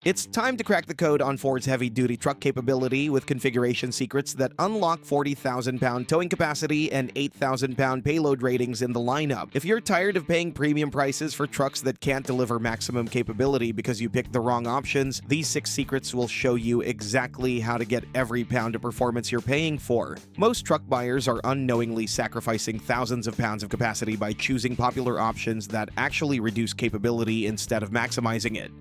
It's time to crack the code on Ford's heavy-duty truck capability with configuration secrets that unlock 40,000-pound towing capacity and 8,000-pound payload ratings in the lineup. If you're tired of paying premium prices for trucks that can't deliver maximum capability because you picked the wrong options, these 6 secrets will show you exactly how to get every pound of performance you're paying for. Most truck buyers are unknowingly sacrificing thousands of pounds of capacity by choosing popular options that actually reduce capability instead of maximizing it.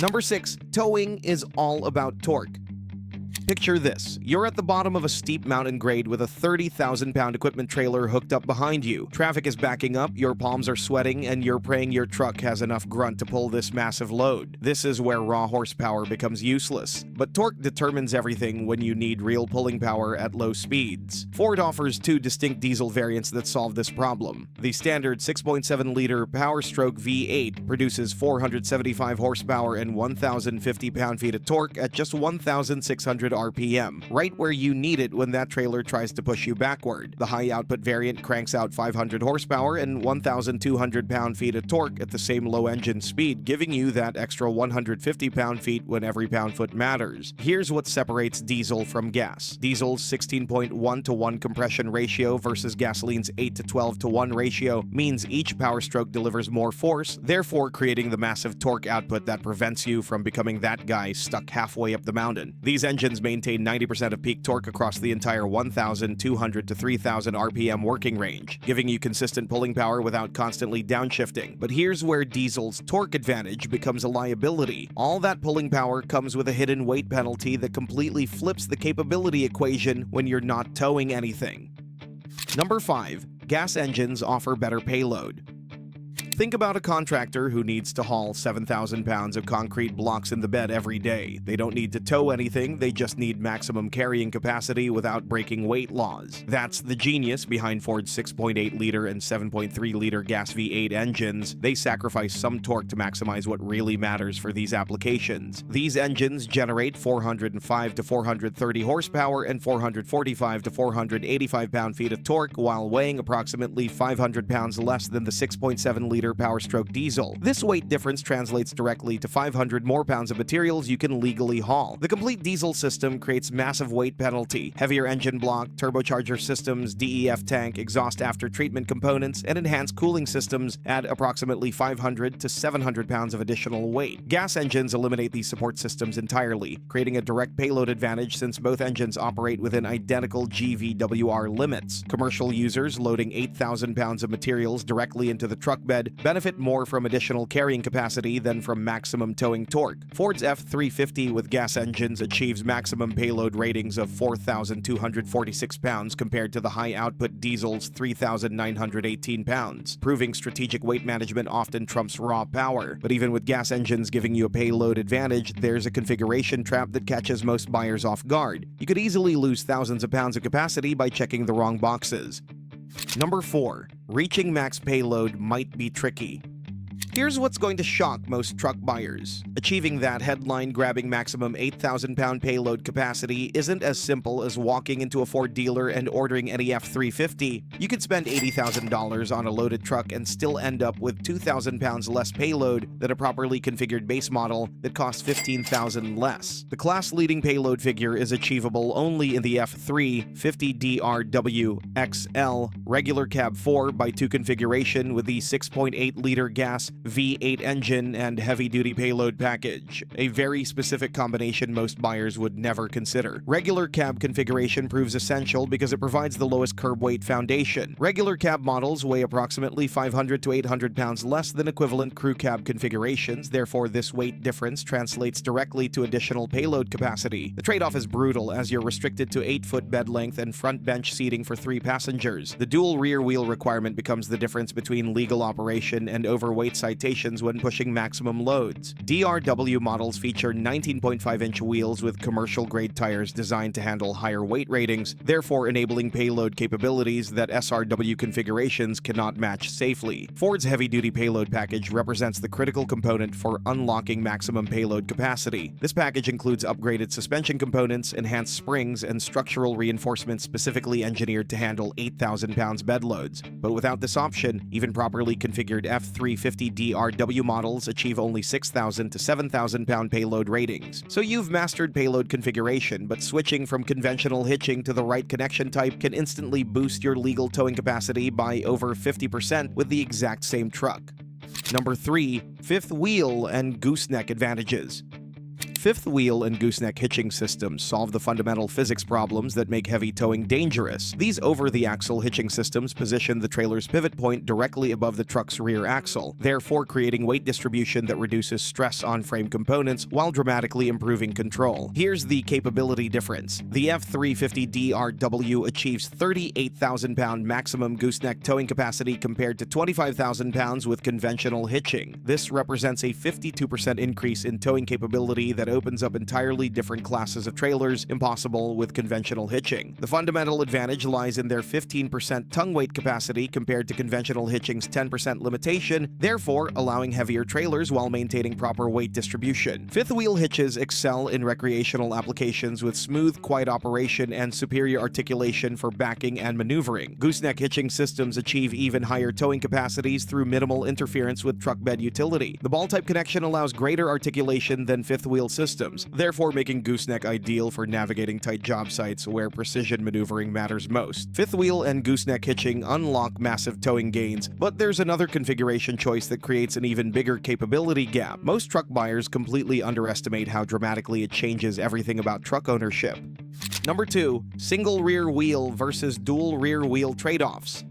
Number 6. Towing is all about torque. Picture this. You're at the bottom of a steep mountain grade with a 30,000-pound equipment trailer hooked up behind you. Traffic is backing up, your palms are sweating, and you're praying your truck has enough grunt to pull this massive load. This is where raw horsepower becomes useless. But torque determines everything when you need real pulling power at low speeds. Ford offers 2 distinct diesel variants that solve this problem. The standard 6.7-liter Power Stroke V8 produces 475 horsepower and 1,050 pound-feet of torque at just 1,600 RPM, right where you need it when that trailer tries to push you backward. The high-output variant cranks out 500 horsepower and 1,200 pound-feet of torque at the same low engine speed, giving you that extra 150 pound-feet when every pound-foot matters. Here's what separates diesel from gas. Diesel's 16.1 to 1 compression ratio versus gasoline's 8 to 12 to 1 ratio means each power stroke delivers more force, therefore creating the massive torque output that prevents you from becoming that guy stuck halfway up the mountain. These engines maintain 90% of peak torque across the entire 1,200 to 3,000 RPM working range, giving you consistent pulling power without constantly downshifting. But here's where diesel's torque advantage becomes a liability. All that pulling power comes with a hidden weight penalty that completely flips the capability equation when you're not towing anything. Number 5. Gas engines offer better payload. Think about a contractor who needs to haul 7,000 pounds of concrete blocks in the bed every day. They don't need to tow anything, they just need maximum carrying capacity without breaking weight laws. That's the genius behind Ford's 6.8-liter and 7.3-liter gas V8 engines. They sacrifice some torque to maximize what really matters for these applications. These engines generate 405 to 430 horsepower and 445 to 485 pound-feet of torque while weighing approximately 500 pounds less than the 6.7-liter Power Stroke diesel. This weight difference translates directly to 500 more pounds of materials you can legally haul. The complete diesel system creates massive weight penalty. Heavier engine block, turbocharger systems, DEF tank, exhaust after-treatment components, and enhanced cooling systems add approximately 500 to 700 pounds of additional weight. Gas engines eliminate these support systems entirely, creating a direct payload advantage since both engines operate within identical GVWR limits. Commercial users loading 8,000 pounds of materials directly into the truck bed benefit more from additional carrying capacity than from maximum towing torque. Ford's F-350 with gas engines achieves maximum payload ratings of 4,246 pounds compared to the high-output diesel's 3,918 pounds, proving strategic weight management often trumps raw power. But even with gas engines giving you a payload advantage, there's a configuration trap that catches most buyers off guard. You could easily lose thousands of pounds of capacity by checking the wrong boxes. Number 4. Reaching max payload might be tricky. Here's what's going to shock most truck buyers. Achieving that headline-grabbing maximum 8,000-pound payload capacity isn't as simple as walking into a Ford dealer and ordering any F-350. You could spend $80,000 on a loaded truck and still end up with 2,000 pounds less payload than a properly configured base model that costs $15,000 less. The class-leading payload figure is achievable only in the F-350DRW XL regular cab 4x2 configuration with the 6.8-liter gas V8 engine and heavy-duty payload package, a very specific combination most buyers would never consider. Regular cab configuration proves essential because it provides the lowest curb weight foundation. Regular cab models weigh approximately 500 to 800 pounds less than equivalent crew cab configurations, therefore this weight difference translates directly to additional payload capacity. The trade-off is brutal as you're restricted to 8-foot bed length and front bench seating for 3 passengers. The dual rear wheel requirement becomes the difference between legal operation and overweight citations when pushing maximum loads. DRW models feature 19.5-inch wheels with commercial-grade tires designed to handle higher weight ratings, therefore enabling payload capabilities that SRW configurations cannot match safely. Ford's heavy-duty payload package represents the critical component for unlocking maximum payload capacity. This package includes upgraded suspension components, enhanced springs, and structural reinforcements specifically engineered to handle 8,000 pounds bed loads. But without this option, even properly configured F-350 350 DRW models achieve only 6,000 to 7,000 pound payload ratings. So you've mastered payload configuration, but switching from conventional hitching to the right connection type can instantly boost your legal towing capacity by over 50% with the exact same truck. Number 3. Fifth wheel and gooseneck advantages. Fifth wheel and gooseneck hitching systems solve the fundamental physics problems that make heavy towing dangerous. These over-the-axle hitching systems position the trailer's pivot point directly above the truck's rear axle, therefore creating weight distribution that reduces stress on frame components while dramatically improving control. Here's the capability difference. The F350DRW achieves 38,000 pound maximum gooseneck towing capacity compared to 25,000 pounds with conventional hitching. This represents a 52% increase in towing capability that opens up entirely different classes of trailers impossible with conventional hitching. The fundamental advantage lies in their 15% tongue weight capacity compared to conventional hitching's 10% limitation, therefore allowing heavier trailers while maintaining proper weight distribution. Fifth wheel hitches excel in recreational applications with smooth, quiet operation and superior articulation for backing and maneuvering. Gooseneck hitching systems achieve even higher towing capacities through minimal interference with truck bed utility. The ball-type connection allows greater articulation than fifth wheel systems, therefore making gooseneck ideal for navigating tight job sites where precision maneuvering matters most. Fifth wheel and gooseneck hitching unlock massive towing gains, but there's another configuration choice that creates an even bigger capability gap. Most truck buyers completely underestimate how dramatically it changes everything about truck ownership. Number 2. Single rear wheel versus dual rear wheel trade-offs.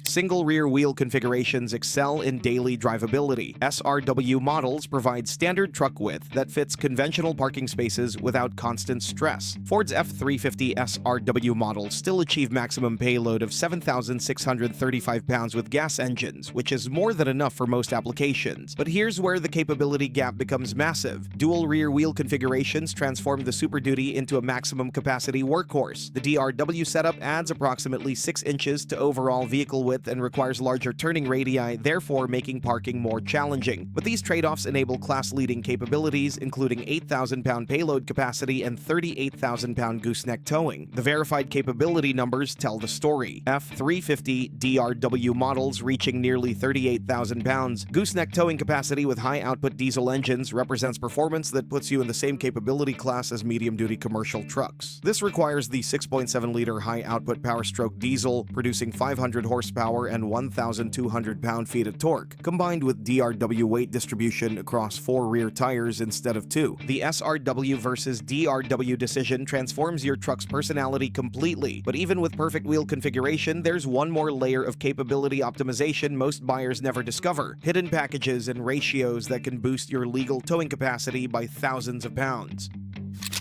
Single rear wheel configurations excel in daily drivability. SRW models provide standard truck width that fits conventional parking spaces without constant stress. Ford's F350 SRW models still achieve maximum payload of 7,635 pounds with gas engines, which is more than enough for most applications. But here's where the capability gap becomes massive. Dual rear wheel configurations transform the Super Duty into a maximum capacity workhorse. The DRW setup adds approximately 6 inches to overall vehicle width and requires larger turning radii, therefore making parking more challenging. But these trade-offs enable class-leading capabilities, including 8,000 pound payload capacity and 38,000 pound gooseneck towing. The verified capability numbers tell the story. F350 DRW models reaching nearly 38,000 pounds. Gooseneck towing capacity with high-output diesel engines represents performance that puts you in the same capability class as medium-duty commercial trucks. This requires the 6.7-liter high-output power-stroke diesel, producing 500 horsepower and 1,200 pound-feet of torque, combined with DRW weight distribution across 4 rear tires instead of 2. The SRW versus DRW decision transforms your truck's personality completely, but even with perfect wheel configuration, there's one more layer of capability optimization most buyers never discover: hidden packages and ratios that can boost your legal towing capacity by thousands of pounds.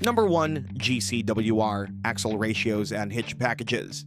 Number 1. GCWR, axle ratios and hitch packages.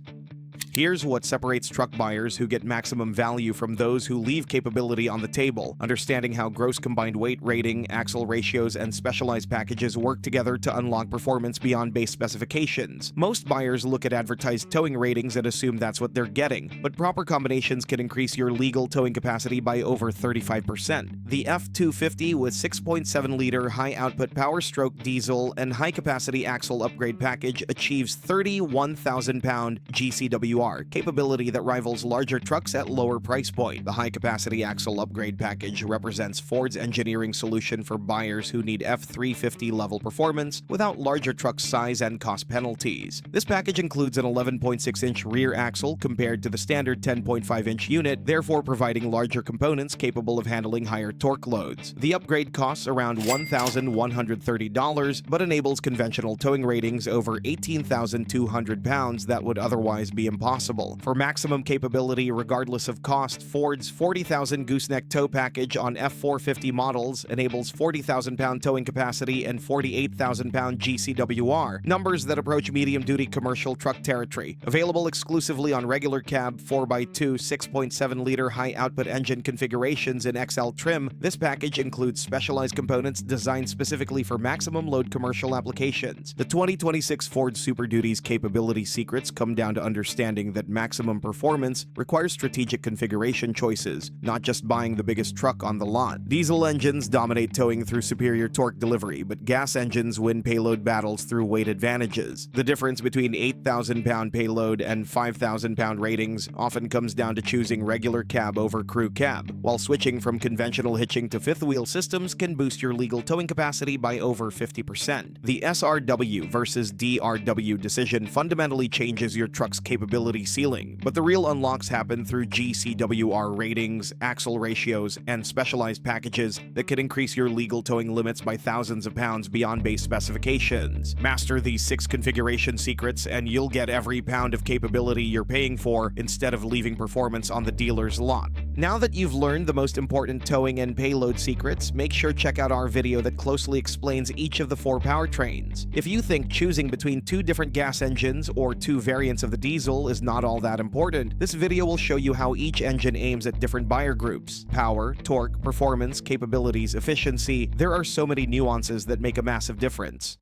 Here's what separates truck buyers who get maximum value from those who leave capability on the table: understanding how gross combined weight rating, axle ratios, and specialized packages work together to unlock performance beyond base specifications. Most buyers look at advertised towing ratings and assume that's what they're getting, but proper combinations can increase your legal towing capacity by over 35%. The F250 with 6.7-liter high-output power-stroke diesel and high-capacity axle upgrade package achieves 31,000 pound GCWR, capability that rivals larger trucks at lower price point. The high-capacity axle upgrade package represents Ford's engineering solution for buyers who need F350 level performance without larger truck size and cost penalties. This package includes an 11.6-inch rear axle compared to the standard 10.5-inch unit, therefore providing larger components capable of handling higher torque loads. The upgrade costs around $1,130, but enables conventional towing ratings over 18,200 pounds that would otherwise be impossible. For maximum capability regardless of cost, Ford's 40,000 gooseneck tow package on F450 models enables 40,000 pound towing capacity and 48,000 pound GCWR, numbers that approach medium-duty commercial truck territory. Available exclusively on regular cab 4x2 6.7-liter high-output engine configurations in XL trim, this package includes specialized components designed specifically for maximum load commercial applications. The 2026 Ford Super Duty's capability secrets come down to understanding understanding that maximum performance requires strategic configuration choices, not just buying the biggest truck on the lot. Diesel engines dominate towing through superior torque delivery, but gas engines win payload battles through weight advantages. The difference between 8,000-pound payload and 5,000-pound ratings often comes down to choosing regular cab over crew cab, while switching from conventional hitching to fifth-wheel systems can boost your legal towing capacity by over 50%. The SRW versus DRW decision fundamentally changes your truck's capability ceiling, but the real unlocks happen through GCWR ratings, axle ratios, and specialized packages that can increase your legal towing limits by thousands of pounds beyond base specifications. Master these 6 configuration secrets and you'll get every pound of capability you're paying for instead of leaving performance on the dealer's lot. Now that you've learned the most important towing and payload secrets, make sure to check out our video that closely explains each of the 4 powertrains. If you think choosing between 2 different gas engines or 2 variants of the diesel is not all that important, this video will show you how each engine aims at different buyer groups. Power, torque, performance, capabilities, efficiency — there are so many nuances that make a massive difference.